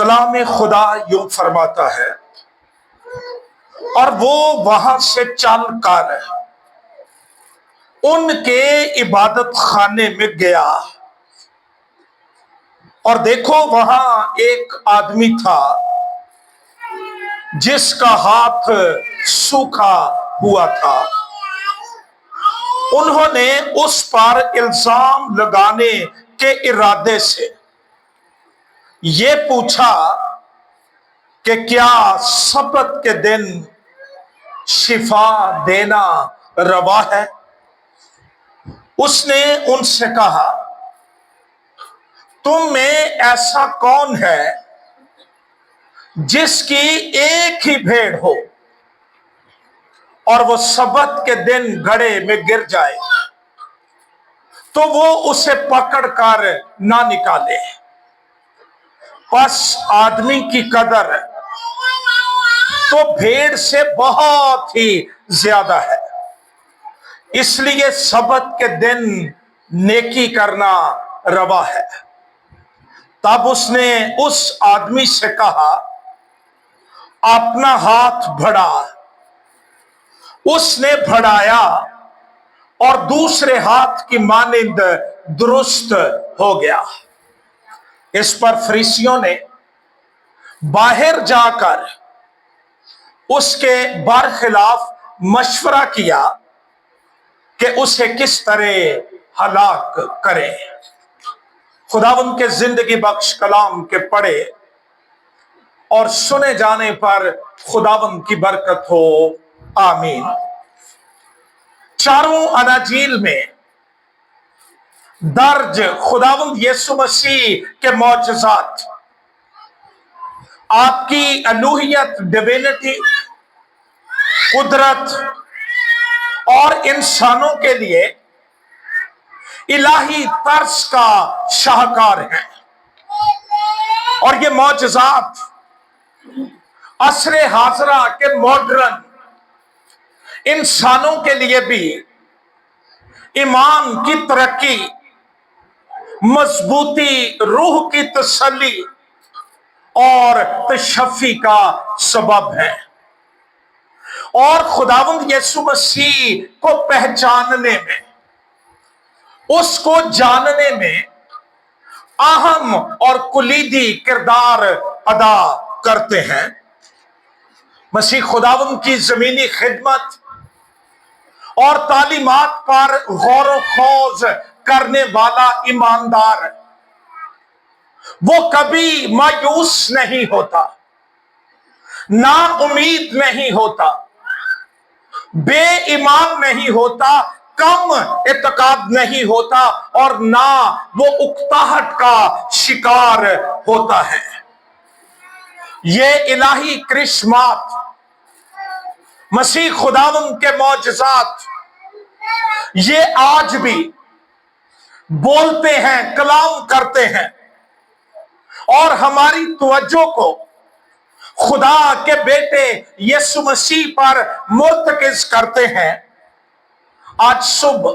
کلام خدا یوں فرماتا ہے، اور وہ وہاں سے چل کر ان کے عبادت خانے میں گیا، اور دیکھو وہاں ایک آدمی تھا جس کا ہاتھ سوکھا ہوا تھا۔ انہوں نے اس پر الزام لگانے کے ارادے سے یہ پوچھا کہ کیا سبت کے دن شفا دینا روا ہے؟ اس نے ان سے کہا، تم میں ایسا کون ہے جس کی ایک ہی بھیڑ ہو اور وہ سبت کے دن گڑھے میں گر جائے تو وہ اسے پکڑ کر نہ نکالے؟ پس آدمی کی قدر تو بھیڑ سے بہت ہی زیادہ ہے، اس لیے سبت کے دن نیکی کرنا روا ہے۔ تب اس نے اس آدمی سے کہا، اپنا ہاتھ بڑھا۔ اس نے بڑھایا اور دوسرے ہاتھ کی مانند درست ہو گیا۔ اس پر فریسیوں نے باہر جا کر اس کے برخلاف مشورہ کیا کہ اسے کس طرح ہلاک کرے۔ خداوند کے زندگی بخش کلام کے پڑھے اور سنے جانے پر خداوند کی برکت ہو، آمین۔ چاروں اناجیل میں درج خداوند یسوع مسیح کے معجزات، آپ کی الوہیت، ڈیوینٹی، قدرت اور انسانوں کے لیے الہی طرز کا شاہکار ہے، اور یہ معجزات عصر حاضرہ کے ماڈرن انسانوں کے لیے بھی ایمان کی ترقی، مضبوطی، روح کی تسلی اور تشفی کا سبب ہے، اور خداوند یسوع مسیح کو پہچاننے میں، اس کو جاننے میں اہم اور کلیدی کردار ادا کرتے ہیں۔ مسیح خداوند کی زمینی خدمت اور تعلیمات پر غور و خوض کرنے والا ایماندار وہ کبھی مایوس نہیں ہوتا، نا امید نہیں ہوتا، بے ایمان نہیں ہوتا، کم اعتقاد نہیں ہوتا، اور نہ وہ اکتاہٹ کا شکار ہوتا ہے۔ یہ الہی کرشمات، مسیح خداوند کے معجزات، یہ آج بھی بولتے ہیں، کلام کرتے ہیں، اور ہماری توجہ کو خدا کے بیٹے یسوع مسیح پر مرتکز کرتے ہیں۔ آج صبح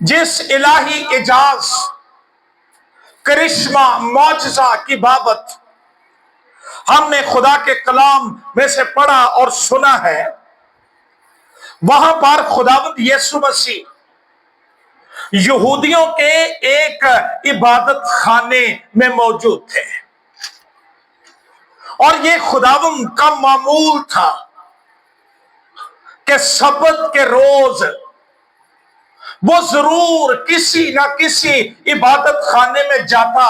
جس الہی اعجاز، کرشمہ، معجزہ کی بابت ہم نے خدا کے کلام میں سے پڑھا اور سنا ہے، وہاں پر خداوند یسوع مسیح یہودیوں کے ایک عبادت خانے میں موجود تھے، اور یہ خداوند کا معمول تھا کہ سبت کے روز وہ ضرور کسی نہ کسی عبادت خانے میں جاتا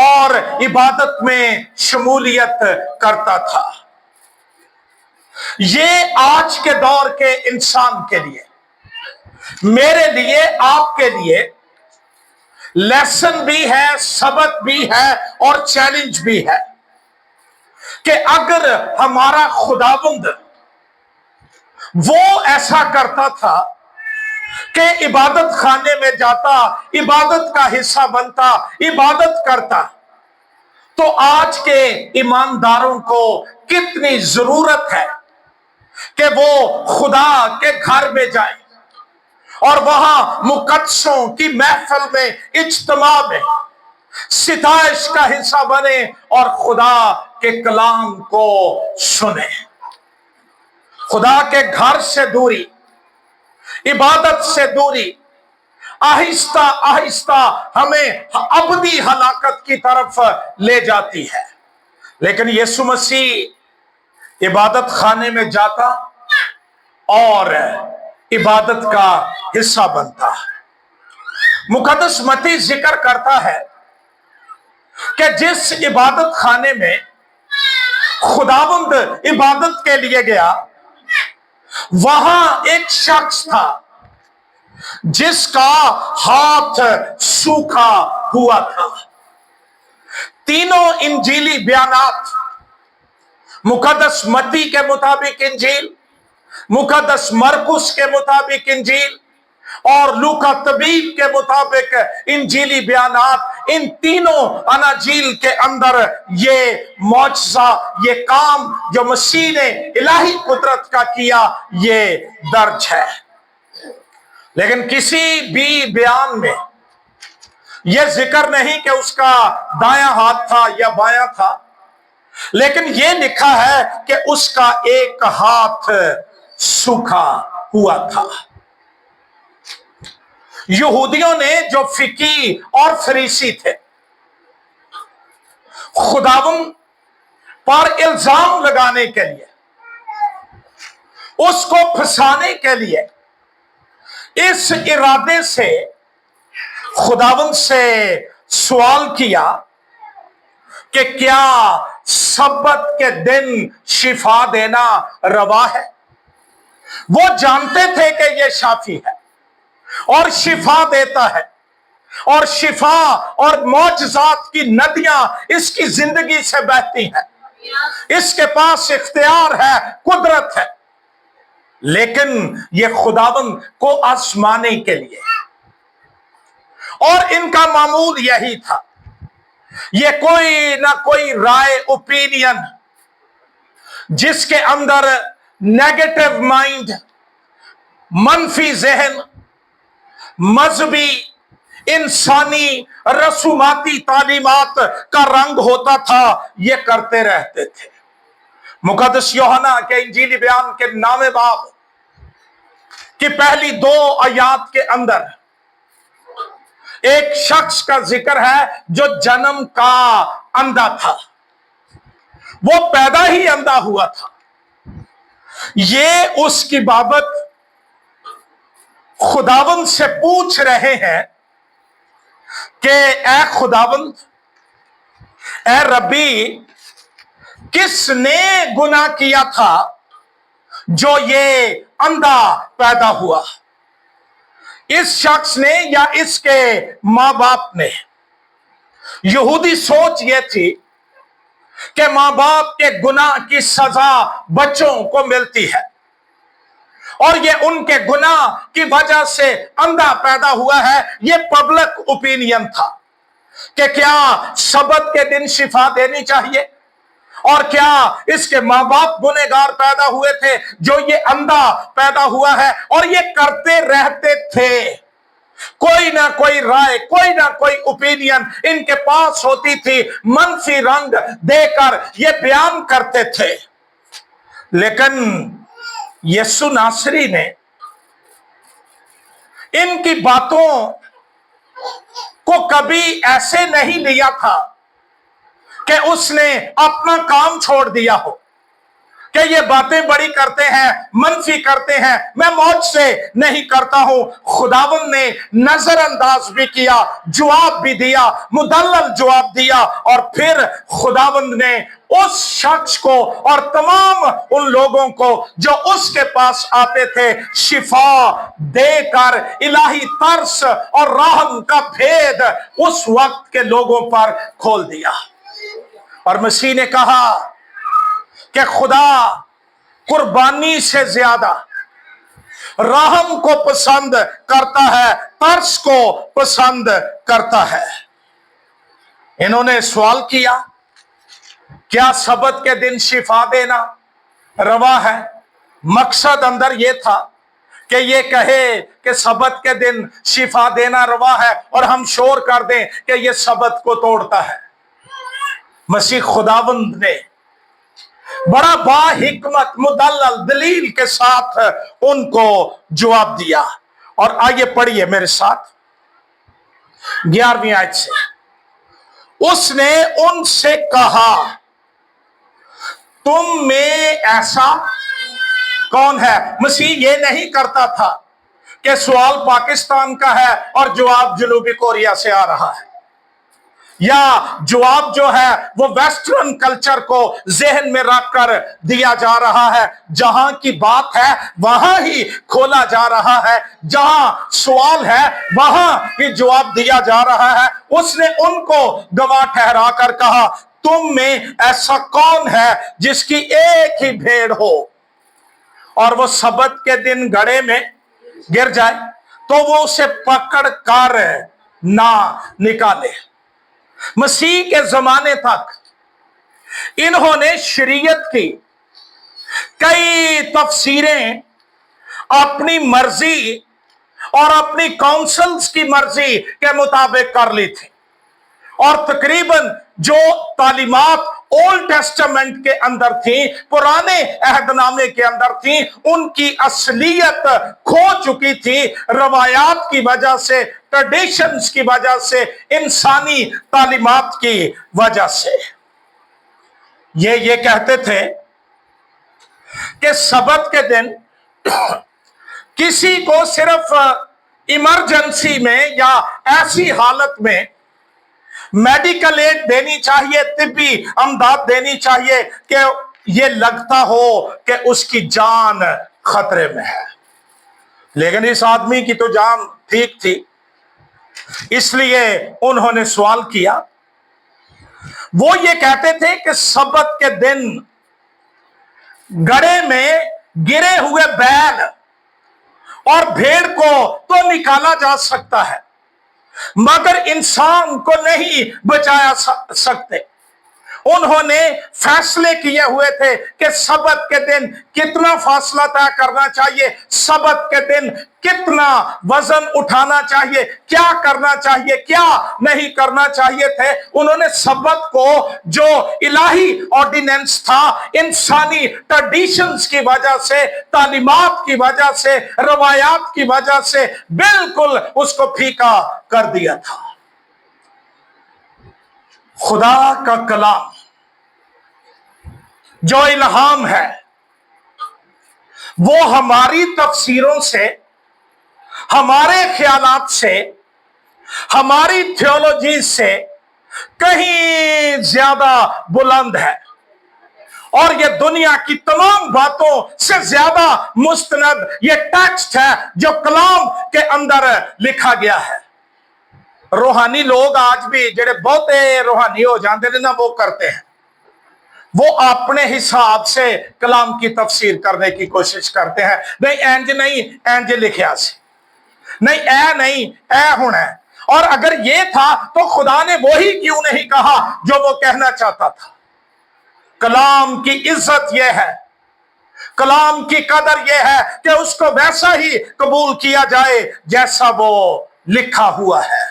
اور عبادت میں شمولیت کرتا تھا۔ یہ آج کے دور کے انسان کے لیے، میرے لیے، آپ کے لیے لیسن بھی ہے، سبق بھی ہے، اور چیلنج بھی ہے کہ اگر ہمارا خداوند وہ ایسا کرتا تھا کہ عبادت خانے میں جاتا، عبادت کا حصہ بنتا، عبادت کرتا، تو آج کے ایمانداروں کو کتنی ضرورت ہے کہ وہ خدا کے گھر میں جائیں اور وہاں مقدسوں کی محفل میں، اجتماع میں सिताइश का हिस्सा बने और खुदा के कलाम को सुने। खुदा के घर से दूरी, इबादत से दूरी आहिस्ता आहिस्ता हमें अबदी हलाकत की तरफ ले जाती है। लेकिन यीशु मसीह इबादत खाने में जाता और इबादत का हिस्सा बनता। मुकद्दस मत्ती जिक्र करता है कि जिस इबादत खाने में खुदावंद इबादत के लिए गया, वहां एक शख्स था जिसका हाथ सूखा हुआ था। तीनों इंजीली बयानात, मुकद्दस मत्ती के मुताबिक इंजील, मुकद्दस मरकुस के मुताबिक इंजील और लूका तबीब के मुताबिक इंजीली बयानात, इन तीनों अनाजील के अंदर ये मौजज़ा, ये काम जो मसीह ने इलाही कुदरत का किया, ये दर्ज है। लेकिन किसी भी बयान में यह जिक्र नहीं कि उसका दायां हाथ था या बायां था, लेकिन यह लिखा है कि उसका एक हाथ सूखा हुआ था। यहूदियों ने, जो फिकी और फरीसी थे, खुदावंद पर इल्जाम लगाने के लिए, उसको फंसाने के लिए, इस इरादे से खुदावंद से सवाल किया कि क्या सब्बत के दिन शिफा देना रवा है। वो जानते थे कि यह शाफी है और शिफा देता है, और शिफा और मौजज़ात की नदियां इसकी जिंदगी से बहती हैं, इसके पास इख्तियार है, कुदरत है। लेकिन यह खुदावंद को आजमाने के लिए, और इनका मामूल यही था, ये कोई ना कोई राय, ओपिनियन, जिसके अंदर नेगेटिव माइंड, मनफी जहन, मजहबी, इंसानी, रसूमाती तालीमात का रंग होता था, ये करते रहते थे। मुकद्दस यूहन्ना के इंजीली बयान के नामे बाब की पहली 2 आयात के अंदर एक शख्स का जिक्र है जो जन्म का अंधा था, वो पैदा ही अंधा हुआ था। ये उसकी बाबत खुदावंद से पूछ रहे हैं कि ए खुदावंद, ए रब्बी, किसने गुनाह किया था जो ये अंधा पैदा हुआ, इस शख्स ने या इसके मां बाप ने? यहूदी सोच ये थी कि मां बाप के गुनाह की सजा बच्चों को मिलती है, और ये उनके गुनाह की वजह से अंधा पैदा हुआ है। ये पब्लिक ओपिनियन था कि क्या सब्त के दिन शिफा देनी चाहिए, और क्या इसके मां बाप गुनहगार पैदा हुए थे जो ये अंधा पैदा हुआ है, और ये करते रहते थे। कोई ना कोई राय, कोई ना कोई ओपिनियन इनके पास होती थी, मनफी रंग देकर ये बयान करते थे। लेकिन यीशु नासरी ने इनकी बातों को कभी ऐसे नहीं लिया था कि उसने अपना काम छोड़ दिया हो कि ये बातें बड़ी करते हैं, मनफी करते हैं, मैं मौज से नहीं करता हूं। खुदावंद ने नजरअंदाज भी किया, जवाब भी दिया, मुदल्लल जवाब दिया, और फिर खुदावंद ने उस शख्स को और तमाम उन लोगों को जो उसके पास आते थे शिफा देकर इलाही तरस और रहम का भेद उस वक्त के लोगों पर खोल दिया। और मसीह ने कहा कि खुदा कुर्बानी से ज्यादा रहम को पसंद करता है, तरस को पसंद करता है। इन्होंने सवाल किया, क्या सब्त के दिन शिफा देना रवा है? मकसद अंदर यह था कि ये कहे कि सबत के दिन शिफा देना रवा है और हम शोर कर दें कि ये सबत को तोड़ता है। मसीह खुदावंद ने बड़ा बाहिकमत मुदल्लल दलील के साथ उनको जवाब दिया। और आइए पढ़िए मेरे साथ 11वीं आयत से। उसने उनसे कहा, तुम में ऐसा कौन है? मसीह ये नहीं करता था कि सवाल पाकिस्तान का है और जवाब जनूबी कोरिया से आ रहा है, या जवाब जो है वो वेस्टर्न कल्चर को जहन में रखकर दिया जा रहा है। जहां की बात है वहां ही खोला जा रहा है, जहां सवाल है वहां ही जवाब दिया जा रहा है। उसने उनको गवाह ठहरा कर कहा, तुम में ऐसा कौन है जिसकी एक ही भेड़ हो और वो सबत के दिन गड़े में गिर जाए तो वो उसे पकड़ कर ना निकाले। मसीह के जमाने तक इन्होंने शरीयत की कई तफसीरें अपनी मर्जी और अपनी काउंसिल्स की मर्जी के मुताबिक कर ली थी, और तकरीबन जो तालीमात ओल्ड टेस्टामेंट के अंदर थी, पुराने अहदनामे के अंदर थी, उनकी असलियत खो चुकी थी रवायात की वजह से, ट्रेडिशंस की वजह से, इंसानी तालीमात की वजह से। ये कहते थे कि सबत के दिन किसी को सिर्फ इमरजेंसी में या ऐसी हालत में मेडिकल एड देनी चाहिए, तिब्बी अमदाद देनी चाहिए कि ये लगता हो कि उसकी जान खतरे में है। लेकिन इस आदमी की तो जान ठीक थी, इसलिए उन्होंने सवाल किया। वो ये कहते थे कि सबत के दिन गड़े में गिरे हुए बैल और भेड़ को तो निकाला जा सकता है, मगर इंसान को नहीं बचाया सकते। उन्होंने फैसले किए हुए थे कि सबत के दिन कितना फासला तय करना चाहिए, सबत के दिन कितना वजन उठाना चाहिए, क्या करना चाहिए, क्या नहीं करना चाहिए थे। उन्होंने सबत को जो इलाही ऑर्डिनेंस था, इंसानी ट्रेडिशंस की वजह से, तालीमात की वजह से, रवायात की वजह से बिल्कुल उसको फीका कर दिया था। खुदा का कलाम जो इल्हाम है वो हमारी तफसीरों से, हमारे ख्यालात से, हमारी थियोलॉजी से कहीं ज्यादा बुलंद है, और ये दुनिया की तमाम बातों से ज्यादा मुस्तनद ये टेक्स्ट है जो कलाम के अंदर लिखा गया है। रूहानी लोग आज भी जेड़े बहुते रूहानी हो जाते हैं ना, वो करते हैं, वो अपने हिसाब से कलाम की तफसीर करने की कोशिश करते हैं। नहीं इंज नहीं, इंज लिखिया से नहीं, ऐ नहीं, ऐ होना है। और अगर ये था तो खुदा ने वही क्यों नहीं कहा जो वो कहना चाहता था। कलाम की इज्जत यह है, कलाम की कदर यह है कि उसको वैसा ही कबूल किया जाए जैसा वो लिखा हुआ है।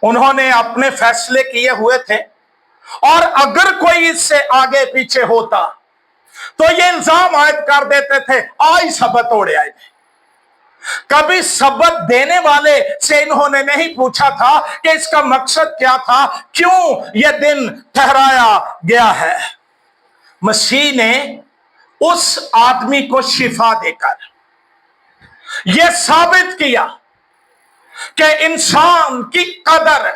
उन्होंने अपने फैसले किए हुए थे, और अगर कोई इससे आगे पीछे होता तो ये इल्जाम आयद कर देते थे, आई सबत तोड़े आए थे। कभी सबत देने वाले से इन्होंने नहीं पूछा था कि इसका मकसद क्या था, क्यों यह दिन ठहराया गया है। मसीह ने उस आदमी को शिफा देकर यह साबित किया कि इंसान की कदर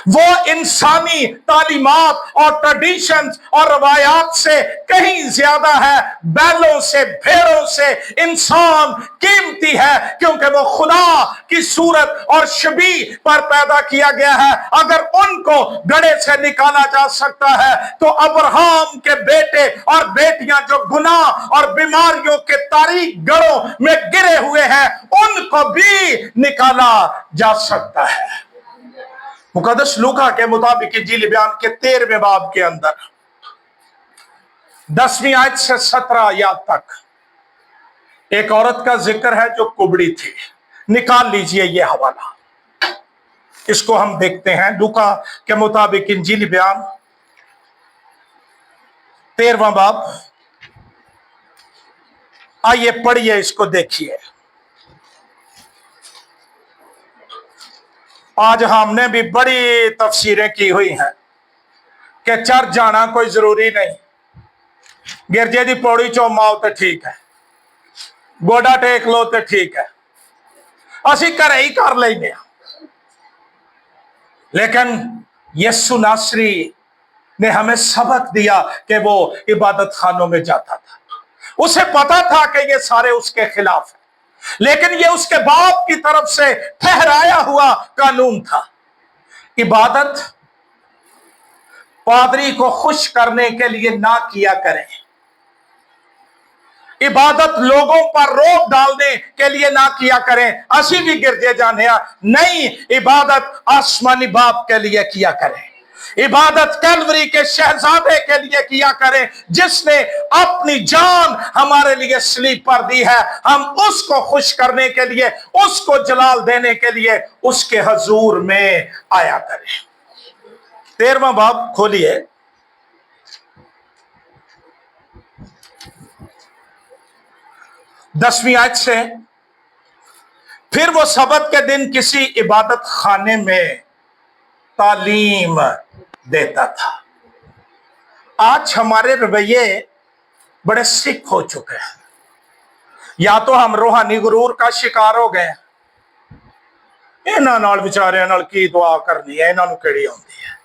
वो इंसानी तालीमात और ट्रेडिशंस और रवायात से कहीं ज्यादा है, बैलों से, भेड़ों से। इंसान कीमती है क्योंकि वो खुदा की सूरत और शबी पर पैदा किया गया है। अगर उनको गड़े से निकाला जा सकता है तो अब्राहम के बेटे और बेटियां जो गुनाह और बीमारियों के तारीक गड़ों में गिरे हुए हैं, उनको भी निकाला जा सकता है। मुकद्दस लूका के मुताबिक इंजील बयान के 13वें बाब के अंदर 10वीं आयत से 17 आयत तक एक औरत का जिक्र है जो कुबड़ी थी। निकाल लीजिए ये हवाला, इसको हम देखते हैं। लूका के मुताबिक इंजील बयान 13वां बाब, आइए पढ़िए, इसको देखिए। आज हमने भी बड़ी तफसीरें की हुई हैं कि चर्च जाना कोई जरूरी नहीं, गिरजे दी पौड़ी चो माओ तो ठीक है, गोडा टेक लो तो ठीक है, असी घरे ही कर लेंगे। लेकिन यीशु नासरी ने हमें सबक दिया कि वो इबादत खानों में जाता था। उसे पता था कि ये सारे उसके खिलाफ है, लेकिन ये उसके बाप की तरफ से ठहराया हुआ कानून था। इबादत पादरी को खुश करने के लिए ना किया करें, इबादत लोगों पर रोक डालने के लिए ना किया करें। असी भी गिरजे जाने नहीं, इबादत आसमानी बाप के लिए किया करें, इबादत कैलवरी के शहजादे के लिए किया करें, जिसने अपनी जान हमारे लिए सलीब पर दी है। हम उसको खुश करने के लिए, उसको जलाल देने के लिए उसके हजूर में आया करें। 13वां बाब खोलिए, 10वीं आयत से। फिर वो सबत के दिन किसी इबादत खाने में तालीम देता था। आज हमारे रवैये बड़े सिख हो चुके हैं। या तो हम रूहानी गुरूर का शिकार हो गए, इन्हां नाल विचारियां नाल की दुआ करनी है, इन्हां नूं किहड़ी आउंदी है।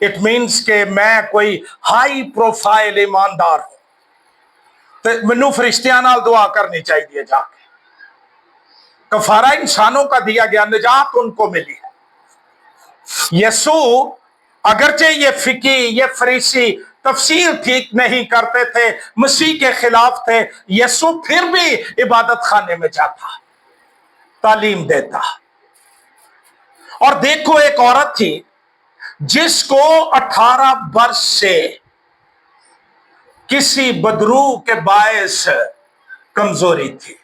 इट मीनस के मैं कोई हाई प्रोफाइल ईमानदार हूं तो मैनू फरिश्तियां नाल दुआ करनी चाहिए जाके। कफारा इंसानों का दिया गया, निजात उनको मिली है। यीशु अगरचे ये फिकी, ये फरीसी तफसीर ठीक नहीं करते थे, मसीह के खिलाफ थे, यीशु फिर भी इबादत खाने में जाता, तालीम देता। और देखो, एक औरत थी जिसको 18 वर्ष से किसी बदरू के बायस कमजोरी थी।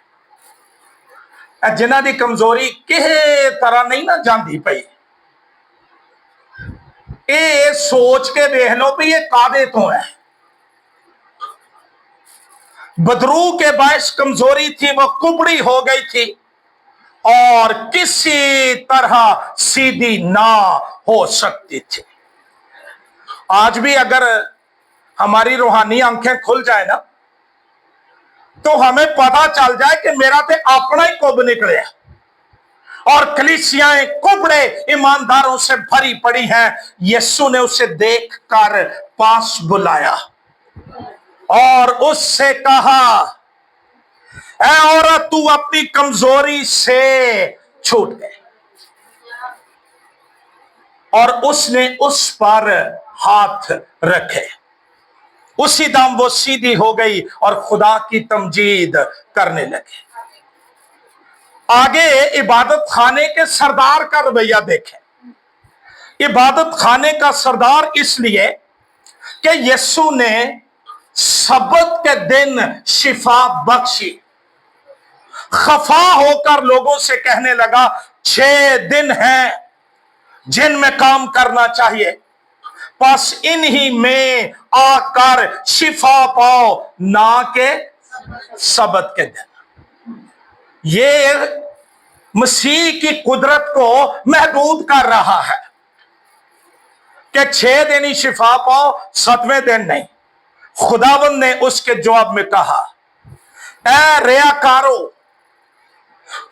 जिन्हां दी कमजोरी किसी तरह नहीं ना जाती पई, ये सोच के देख लो भी ये कादे तो है। बदरू के बायस कमजोरी थी, वो कुबड़ी हो गई थी और किसी तरह सीधी ना हो सकती थी। आज भी अगर हमारी रूहानी आंखें खुल जाए ना, तो हमें पता चल जाए कि मेरा तो अपना ही कुब निकले और कलीसियाएं कुबड़े ईमानदारों से भरी पड़ी हैं। यीशु ने उसे देखकर पास बुलाया और उससे कहा, ऐ औरत, तू अपनी कमजोरी से छूट गई। और उसने उस पर हाथ रखे, उसी दम वो सीधी हो गई और खुदा की तमजीद करने लगी। आगे इबादत खाने के सरदार का रवैया देखें। इबादत खाने का सरदार इसलिए कि यीशु ने सबत के दिन शिफा बख्शी। खफा होकर लोगों से कहने लगा, 6 दिन हैं जिनमें काम करना चाहिए, बस इन्हीं में आकर शिफा पाओ, ना के सबत के दिन। ये मसीह की कुदरत को महदूद कर रहा है कि 6 दिन ही शिफा पाओ, 7वें दिन नहीं। खुदावंद ने उसके जवाब में कहा, ऐ रियाकारो,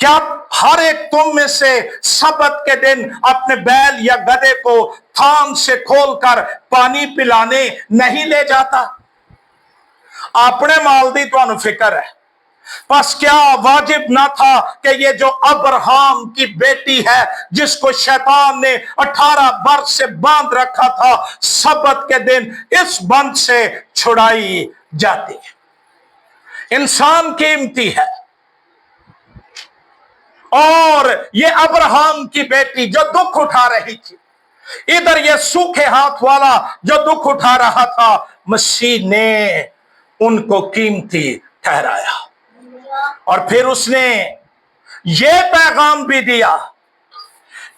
क्या हर एक तुम में से सबत के दिन अपने बैल या गधे को थान से खोलकर पानी पिलाने नहीं ले जाता? अपने माल दी तुहानू फिक्र है, बस क्या वाजिब ना था कि ये जो अब्राहम की बेटी है, जिसको शैतान ने 18 वर्ष से बांध रखा था, सबत के दिन इस बंध से छुड़ाई जाती है। इंसान कीमती है और ये अब्राहम की बेटी जो दुख उठा रही थी, इधर ये सूखे हाथ वाला जो दुख उठा रहा था, मसीह ने उनको कीमती ठहराया। और फिर उसने ये पैगाम भी दिया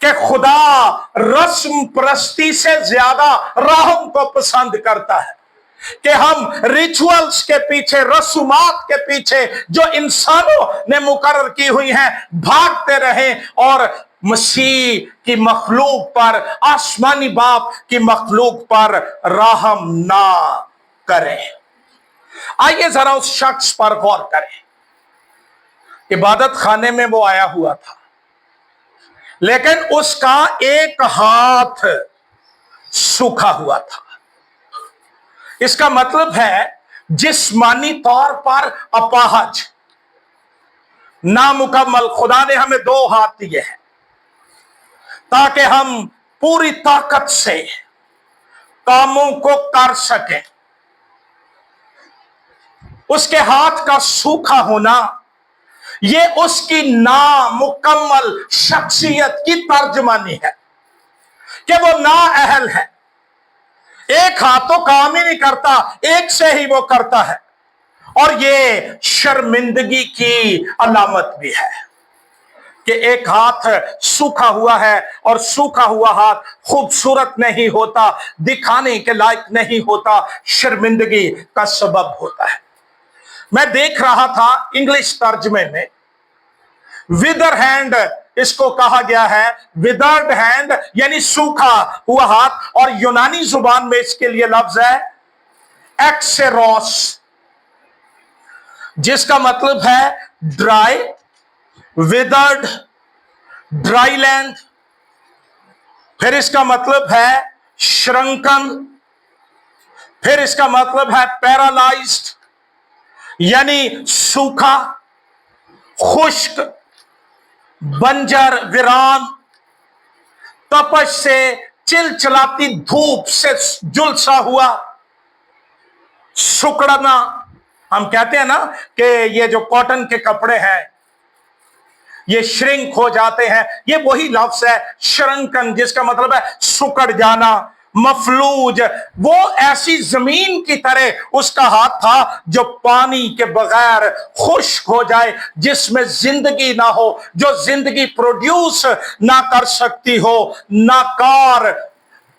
कि खुदा रस्म परस्ती से ज्यादा रहम को पसंद करता है, कि हम रिचुअल्स के पीछे, रसूमात के पीछे जो इंसानों ने मुकर्रर की हुई हैं भागते रहें और मसीह की मखलूक पर, आसमानी बाप की मखलूक पर रहम ना करें। आइए जरा उस शख्स पर गौर करें। इबादत खाने में वो आया हुआ था, लेकिन उसका एक हाथ सूखा हुआ था। इसका मतलब है जिस्मानी तौर पर अपाहज, नामुकम्मल। खुदा ने हमें 2 हाथ दिए हैं ताकि हम पूरी ताकत से कामों को कर सकें। उसके हाथ का सूखा होना ये उसकी नामुकम्मल शख्सियत की तर्जमानी है कि वो नाअहल है। एक हाथ तो काम ही नहीं करता, एक से ही वो करता है, और ये शर्मिंदगी की अलामत भी है कि एक हाथ सूखा हुआ है, और सूखा हुआ हाथ खूबसूरत नहीं होता, दिखाने के लायक नहीं होता, शर्मिंदगी का सबब होता है। मैं देख रहा था इंग्लिश तर्जमे में विदर हैंड इसको कहा गया है, विदर्ड हैंड यानी सूखा हुआ हाथ, और यूनानी जुबान में इसके लिए लफ्ज है एक्सेरोस, जिसका मतलब है ड्राई, विदर्ड, ड्राई लैंड। फिर इसका मतलब है श्रंकन, फिर इसका मतलब है पैरालाइज्ड यानी सूखा, खुश्क, बंजर, वीरान, तपश से, चिलचिलाती धूप से झुलसा हुआ, सुकड़ना। हम कहते हैं ना कि ये जो कॉटन के कपड़े हैं ये श्रिंक हो जाते हैं, ये वही लफ्ज है श्रंकन, जिसका मतलब है सुकड़ जाना, मफलूज। वो ऐसी जमीन की तरह उसका हाथ था जो पानी के बगैर खुश्क हो जाए, जिसमें जिंदगी ना हो, जो जिंदगी प्रोड्यूस ना कर सकती हो। नाकार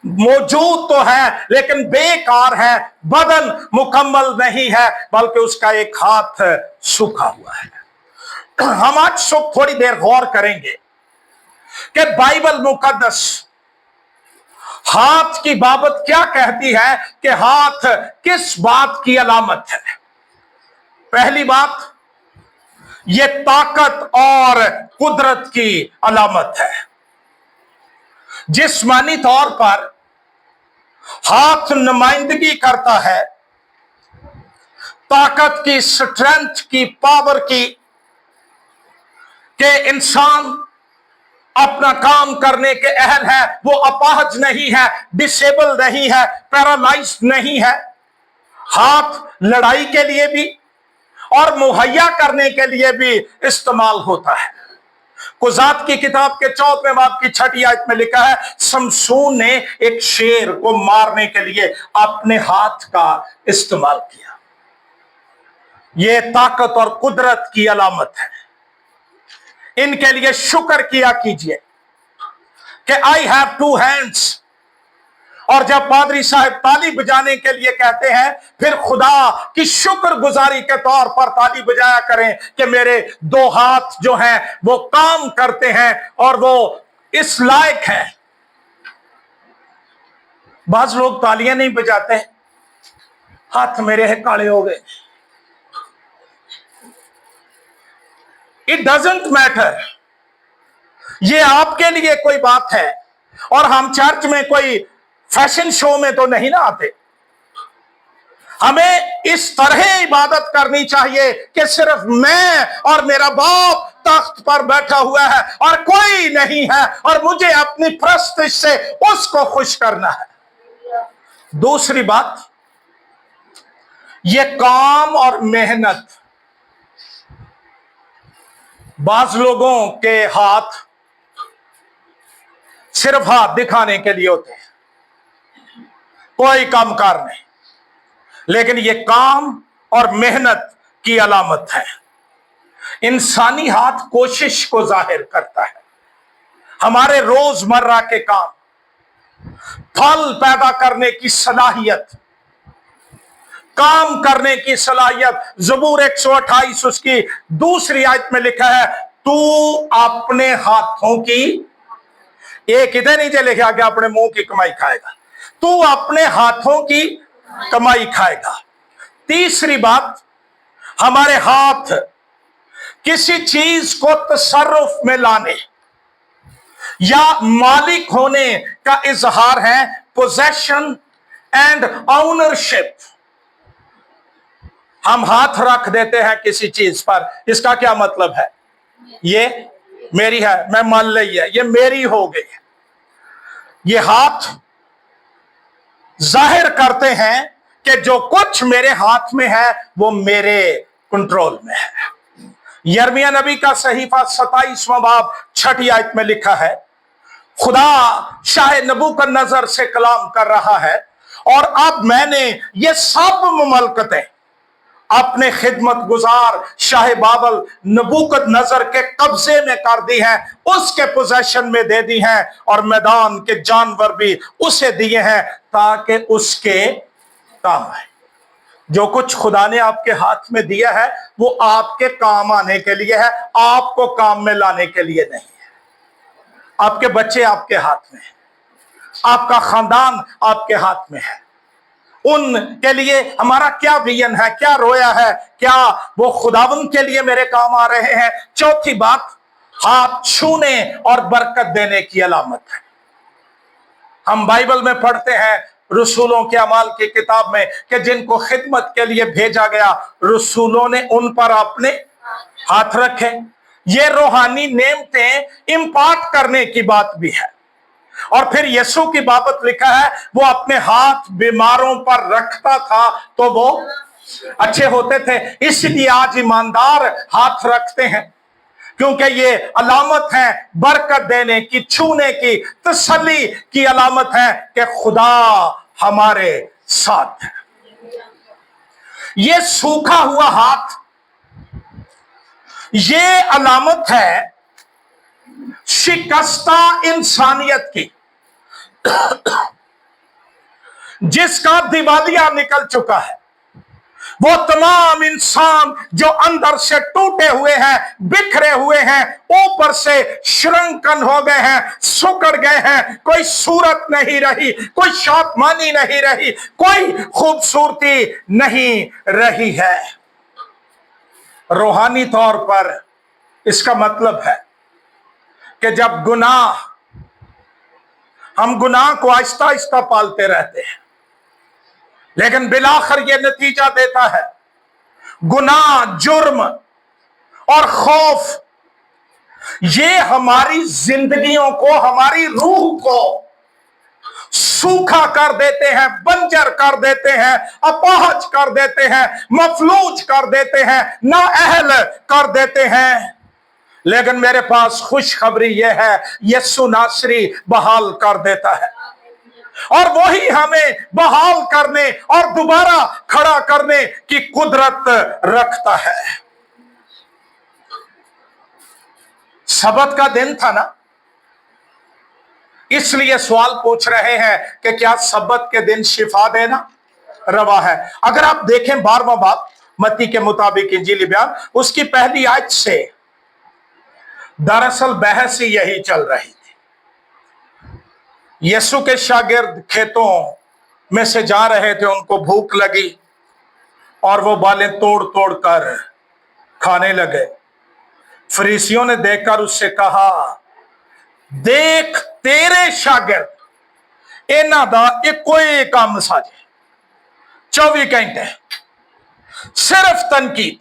मौजूद तो है लेकिन बेकार है, बदन मुकम्मल नहीं है, बल्कि उसका एक हाथ सूखा हुआ है। हम आज सब थोड़ी देर गौर करेंगे कि बाइबल मुकद्दस हाथ की बाबत क्या कहती है, कि हाथ किस बात की अलामत है। पहली बात, यह ताकत और कुदरत की अलामत है। जिस्मानी तौर पर हाथ नुमाइंदगी करता है ताकत की, स्ट्रेंथ की, पावर की, कि इंसान अपना काम करने के अहल है, वो अपाहज नहीं है, डिसेबल नहीं है, पैरालाइज नहीं है। हाथ लड़ाई के लिए भी और मुहैया करने के लिए भी इस्तेमाल होता है। कुजात की किताब के 4वें बाब की 6ठी आयत में लिखा है, शमसून ने एक शेर को मारने के लिए अपने हाथ का इस्तेमाल किया। यह ताकत और कुदरत की अलामत है। इनके लिए शुक्र किया कीजिए कि आई हैव 2 हैंड्स। और जब पादरी साहब ताली बजाने के लिए कहते हैं, फिर खुदा की शुक्रगुजारी के तौर पर ताली बजाया करें कि मेरे 2 हाथ जो हैं वो काम करते हैं और वो इस लायक हैं। बाज लोग तालियां नहीं बजाते, हाथ मेरे काले हो गए। इट डजंट मैटर, ये आपके लिए कोई बात है। और हम चर्च में कोई फैशन शो में तो नहीं ना आते। हमें इस तरह इबादत करनी चाहिए कि सिर्फ मैं और मेरा बाप तख्त पर बैठा हुआ है और कोई नहीं है, और मुझे अपनी प्रस्तिश से उसको खुश करना है। दूसरी बात, यह काम और मेहनत। बाज लोगों के हाथ सिर्फ हाथ दिखाने के लिए होते हैं, कोई कामकार नहीं, लेकिन यह काम और मेहनत की अलामत है। इंसानी हाथ कोशिश को जाहिर करता है, हमारे रोजमर्रा के काम, फल पैदा करने की सलाहियत, काम करने की सलाहियत। ज़बूर 128 उसकी दूसरी आयत में लिखा है, तू अपने हाथों की, एक इधर नीचे लिखा कि अपने मुंह की कमाई खाएगा, तू अपने हाथों की कमाई खाएगा। तीसरी बात, हमारे हाथ किसी चीज को तसर्रुफ में लाने या मालिक होने का इजहार है, पोजेशन एंड ऑनरशिप। हम हाथ रख देते हैं किसी चीज पर, इसका क्या मतलब है? ये मेरी है, मैं मान ली है, ये मेरी हो गई है। ये हाथ जाहिर करते हैं कि जो कुछ मेरे हाथ में है वो मेरे कंट्रोल में है। यिर्मयाह नबी का सहीफा 27वां बाब 6 आयत में लिखा है, खुदा शाह नबूकदनेस्सर से कलाम कर रहा है, और अब मैंने ये सब मुमलकतें अपने खिदमत गुजार शाह बाबल नबूकदनेस्सर के कब्जे में कर दी हैं, उसके पोजेशन में दे दी हैं, और मैदान के जानवर भी उसे दिए हैं ताकि उसके काम आए। जो कुछ खुदा ने आपके हाथ में दिया है वो आपके काम आने के लिए है, आपको काम में लाने के लिए नहीं है। आपके बच्चे आपके हाथ में है, आपका खानदान आपके हाथ में है, उनके लिए हमारा क्या विजन है, क्या रोया है, क्या वो खुदावंद के लिए मेरे काम आ रहे हैं। चौथी बात, हाथ छूने और बरकत देने की अलामत है। हम बाइबल में पढ़ते हैं रसूलों के अमाल की किताब में कि जिनको खिदमत के लिए भेजा गया, रसूलों ने उन पर अपने हाथ रखे। ये रूहानी नेमतें इम्पार्ट करने की बात भी है। और फिर यीशु की बाबत लिखा है, वो अपने हाथ बीमारों पर रखता था तो वो अच्छे होते थे। इसलिए आज ईमानदार हाथ रखते हैं, क्योंकि ये अलामत है बरकत देने की, छूने की, तसल्ली की अलामत है कि खुदा हमारे साथ है। ये सूखा हुआ हाथ, ये अलामत है शिकस्ता इंसानियत की, जिसका दिवालिया निकल चुका है। वो तमाम इंसान जो अंदर से टूटे हुए हैं, बिखरे हुए हैं, ऊपर से श्रंकन हो गए हैं, सुकड़ गए हैं, कोई सूरत नहीं रही, कोई शातमानी नहीं रही, कोई खूबसूरती नहीं रही है। रूहानी तौर पर इसका मतलब है कि जब गुनाह, हम गुनाह को आहिस्ता आहिस्ता पालते रहते हैं, लेकिन बिलाखिर ये नतीजा देता है, गुनाह, जुर्म और खौफ, ये हमारी जिंदगियों को, हमारी रूह को सूखा कर देते हैं, बंजर कर देते हैं, अपाहज कर देते हैं, मफलूज कर देते हैं, नाअहल कर देते हैं। लेकिन मेरे पास खुशखबरी यह है, यीशु नासरी बहाल कर देता है, और वही हमें बहाल करने और दोबारा खड़ा करने की कुदरत रखता है। सब्त का दिन था ना, इसलिए सवाल पूछ रहे हैं कि क्या सब्त के दिन शिफा देना रवा है? अगर आप देखें 12वां बाब मत्ती के मुताबिक इंजीली बयान, उसकी पहली आयत से दरअसल बहस ही यही चल रही थी। यीशु के शागिर्द खेतों में से जा रहे थे, उनको भूख लगी और वो बालें तोड़ तोड़ कर खाने लगे। फरीसियों ने देखकर उससे कहा, देख तेरे शागिर्द इन्हां दा एको ही काम साजे, 24 घंटे सिर्फ तनकीद।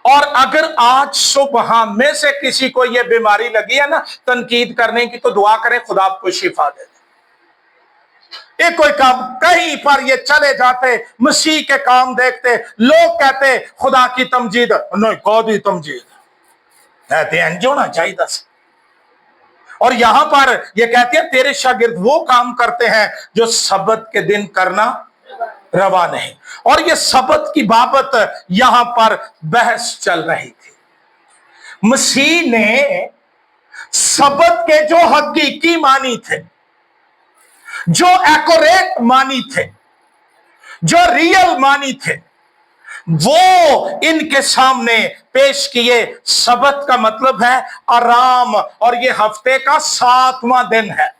और अगर आज सुबह में से किसी को यह बीमारी लगी है ना तनकीद करने की, तो दुआ करें खुदा आपको शिफा दे दे। एक कोई काम कहीं पर ये चले जाते, मसीह के काम देखते, लोग कहते खुदा की तमजीद, नहीं कौदी तमजीद कहते हैं होना चाहिए दस। और यहां पर ये कहते हैं तेरे शागिर्द वो काम करते हैं जो सब्त के दिन करना रवा नहीं। और ये सब्त की बाबत यहां पर बहस चल रही थी। मसीह ने सबत के जो हकीकी मानी थे, जो एक्यूरेट मानी थे, जो रियल मानी थे, वो इनके सामने पेश किए। सबत का मतलब है आराम, और ये हफ्ते का 7वां दिन है।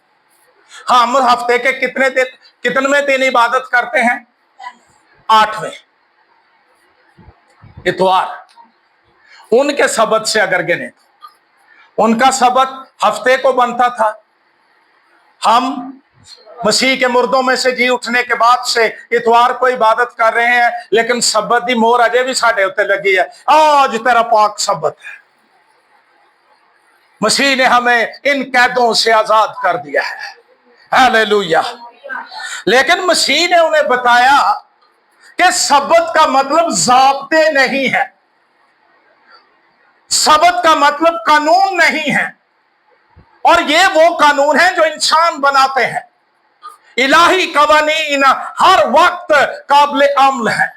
हम हफ्ते के कितने दिन इबादत करते हैं? 8वें, इतवार। उनके सबत से अगर गिने तो उनका सबत हफ्ते को बनता था। हम मसीह के मुर्दों में से जी उठने के बाद से इतवार को इबादत कर रहे हैं, लेकिन सबत दी मोहर अजे भी साडे उत्ते लगी है। आज तेरा पाक सबत है। मसीह ने हमें इन कैदों से आजाद कर दिया है। हालेलुया। लेकिन मसीह ने उन्हें बताया कि सबत का मतलब ज़ाब्ते नहीं है, सबत का मतलब कानून नहीं है, और ये वो कानून है जो इंसान बनाते हैं। इलाही कवानीन हर वक्त काबिल अमल है।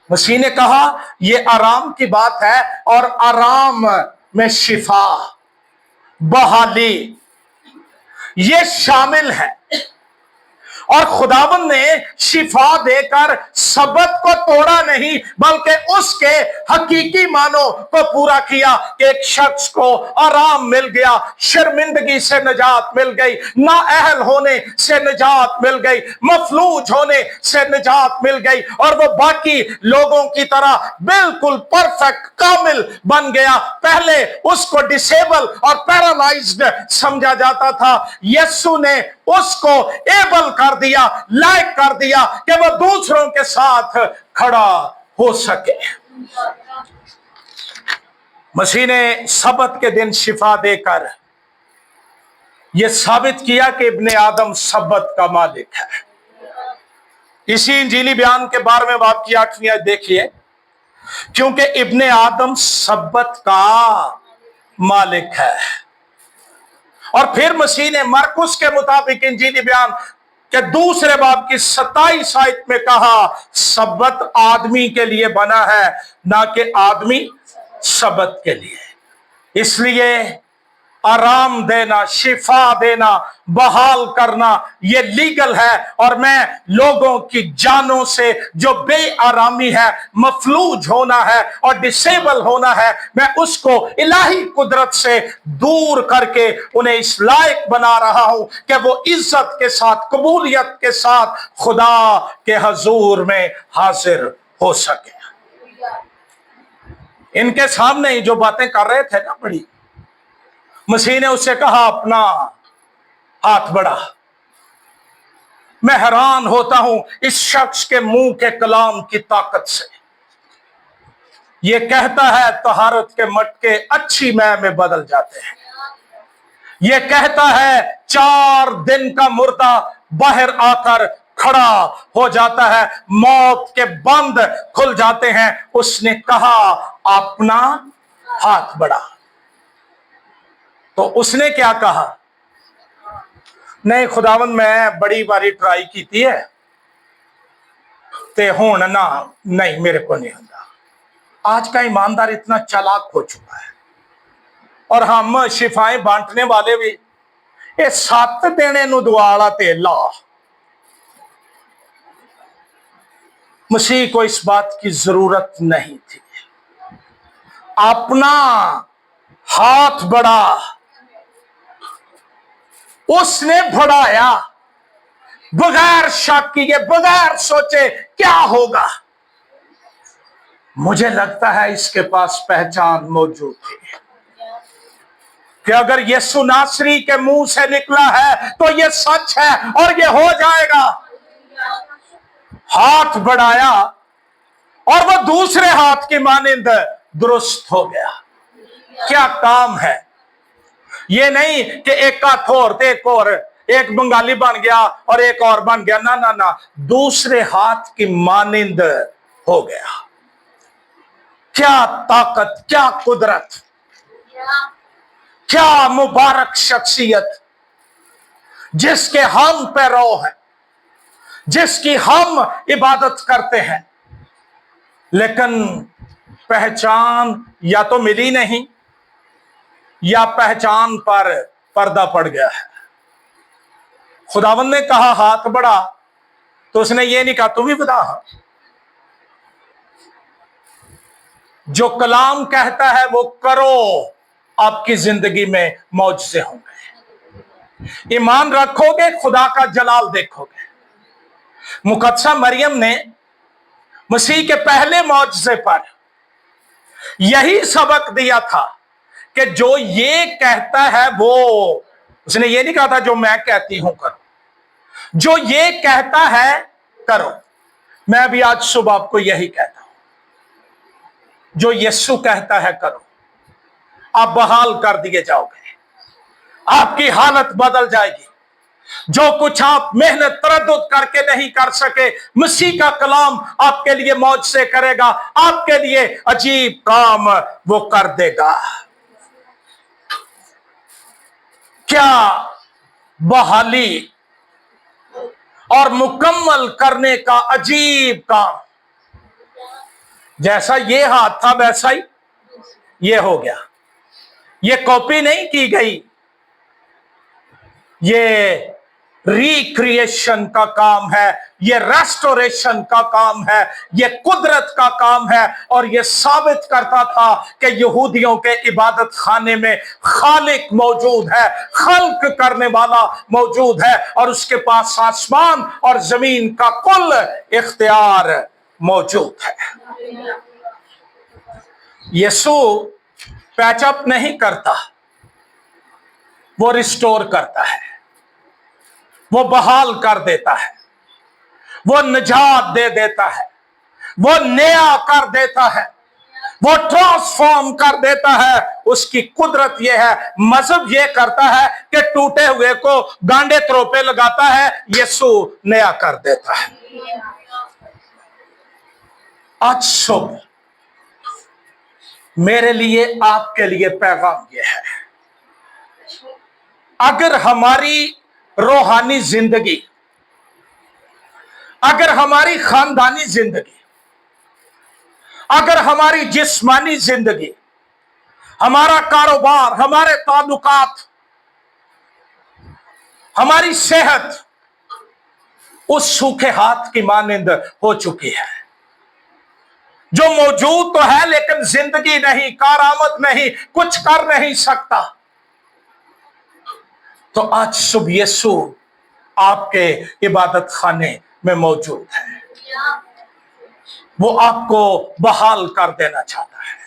मसीह ने कहा यह आराम की बात है, और आराम में शिफा, बहाली ये शामिल है। और खुदावंद ने शिफा देकर सबत को तोड़ा नहीं, बल्कि उसके हकीकी मानों को पूरा किया कि एक शख्स को आराम मिल गया, शर्मिंदगी से निजात मिल गई, नाअहल होने से निजात मिल गई, मफलूज होने से निजात मिल गई, और वो बाकी लोगों की तरह बिल्कुल परफेक्ट कामिल बन गया। पहले उसको डिसेबल और पैरालाइज्ड समझा जाता था, यीशु ने उसको एबल कर दिया, लायक कर दिया कि वह दूसरों के साथ खड़ा हो सके। मसीह ने सबत के दिन शिफा देकर यह साबित किया कि इब्ने आदम सबत का मालिक है। इसी इंजीली बयान के 12वें बाब की 8वीं आयत देखिए, क्योंकि इब्ने आदम सबत का मालिक है। और फिर मसीह ने मरकुस के मुताबिक इंजीली बयान के 2 बाब की 27 आयत में कहा, सबत आदमी के लिए बना है, ना कि आदमी सबत के लिए। इसलिए आराम देना, शिफा देना, बहाल करना ये लीगल है। और मैं लोगों की जानों से जो बेआरामी है, मफलूज होना है और डिसेबल होना है, मैं उसको इलाही कुदरत से दूर करके उन्हें इस लायक बना रहा हूं कि वो इज्जत के साथ, कबूलियत के साथ खुदा के हजूर में हाजिर हो सके। इनके सामने ही जो बातें कर रहे थे ना, बड़ी मसीह ने उससे कहा अपना हाथ बढ़ा। मैं हैरान होता हूं इस शख्स के मुंह के कलाम की ताकत से। यह कहता है तहारत के मटके अच्छी मैह में बदल जाते हैं। यह कहता है 4 दिन का मुर्दा बाहर आकर खड़ा हो जाता है, मौत के बंद खुल जाते हैं। उसने कहा अपना हाथ बढ़ा। तो उसने क्या कहा? नहीं खुदावंद मैं बड़ी बारी ट्राई की थी है ते हुण ना, नहीं मेरे को नहीं होता। आज का ईमानदार इतना चालाक हो चुका है, और हम शिफाएं बांटने वाले भी ये 7 देने नु दुआला तेला। मसीह को इस बात की जरूरत नहीं थी। अपना हाथ बढ़ा, उसने बढ़ाया बगैर शक किए, बगैर सोचे क्या होगा। मुझे लगता है इसके पास पहचान मौजूद थी कि अगर यीशु नासरी के मुंह से निकला है तो यह सच है और यह हो जाएगा। हाथ बढ़ाया और वह दूसरे हाथ की मानिंद दुरुस्त हो गया। क्या काम है ये नहीं कि एक का थोर एक और, एक बंगाली बन गया और एक और बन गया, ना ना ना, दूसरे हाथ की मानिंद हो गया। क्या ताकत, क्या कुदरत, क्या मुबारक शख्सियत जिसके हम पैरो हैं, जिसकी हम इबादत करते हैं। लेकिन पहचान या तो मिली नहीं या पहचान पर पर्दा पड़ गया है। खुदावंद ने कहा हाथ बढ़ा तो उसने ये नहीं कहा तुम ही बढ़ा। जो कलाम कहता है वो करो, आपकी जिंदगी में मौजज़े होंगे। ईमान रखोगे, खुदा का जलाल देखोगे। मुकद्दसा मरियम ने मसीह के पहले मौजज़े पर यही सबक दिया था कि जो ये कहता है वो, उसने ये नहीं कहा था जो मैं कहती हूं करो, जो ये कहता है करो। मैं भी आज सुबह आपको यही कहता हूं, जो यीशु कहता है करो, आप बहाल कर दिए जाओगे, आपकी हालत बदल जाएगी। जो कुछ आप मेहनत तरद्दुद करके नहीं कर सके, मसीह का कलाम आपके लिए मौजज़े करेगा, आपके लिए अजीब काम वो कर देगा। क्या बहाली और मुकम्मल करने का अजीब काम। जैसा ये हाथ था वैसा ही ये हो गया। ये कॉपी नहीं की गई, ये रिक्रिएशन का काम है, ये रेस्टोरेशन का काम है, ये कुदरत का काम है। और ये साबित करता था कि यहूदियों के इबादत खाने में खालिक मौजूद है, खल्क करने वाला मौजूद है, और उसके पास आसमान और जमीन का कुल इख्तियार मौजूद है। यीशु पैचअप नहीं करता, वो रिस्टोर करता है, वो बहाल कर देता है, वो निजात दे देता है, वो नया कर देता है, वो ट्रांसफॉर्म कर देता है। उसकी कुदरत ये है। मजहब ये करता है कि टूटे हुए को गांडे त्रोपे लगाता है, यीशु नया कर देता है। आज सुबह मेरे लिए, आपके लिए पैगाम ये है, अगर हमारी रूहानी जिंदगी, अगर हमारी खानदानी जिंदगी, अगर हमारी जिस्मानी जिंदगी, हमारा कारोबार, हमारे ताल्लुकात, हमारी सेहत उस सूखे हाथ की मानिंद हो चुकी है, जो मौजूद तो है लेकिन जिंदगी नहीं, कारामद नहीं, कुछ कर नहीं सकता, तो आज सुबह यीशु आपके इबादत खाने में मौजूद है। वो आपको बहाल कर देना चाहता है,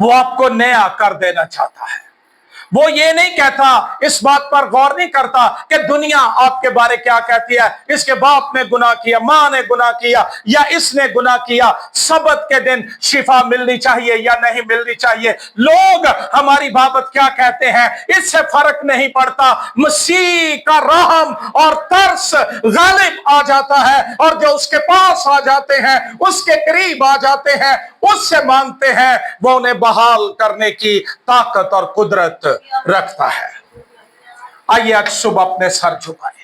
वो आपको नया कर देना चाहता है। वो ये नहीं कहता, इस बात पर गौर नहीं करता कि दुनिया आपके बारे क्या कहती है, इसके बाप ने गुनाह किया, मां ने गुनाह किया, या इसने गुनाह किया, सबत के दिन शिफा मिलनी चाहिए या नहीं मिलनी चाहिए, लोग हमारी बाबत क्या कहते हैं, इससे फर्क नहीं पड़ता। मसीह का रहम और तरस गालिब आ जाता है, और जो उसके पास आ जाते हैं, उसके करीब आ जाते हैं, उससे मांगते हैं, वो उन्हें बहाल करने की ताकत और कुदरत रखता है। आइए आज सुबह अपने सर झुकाएं।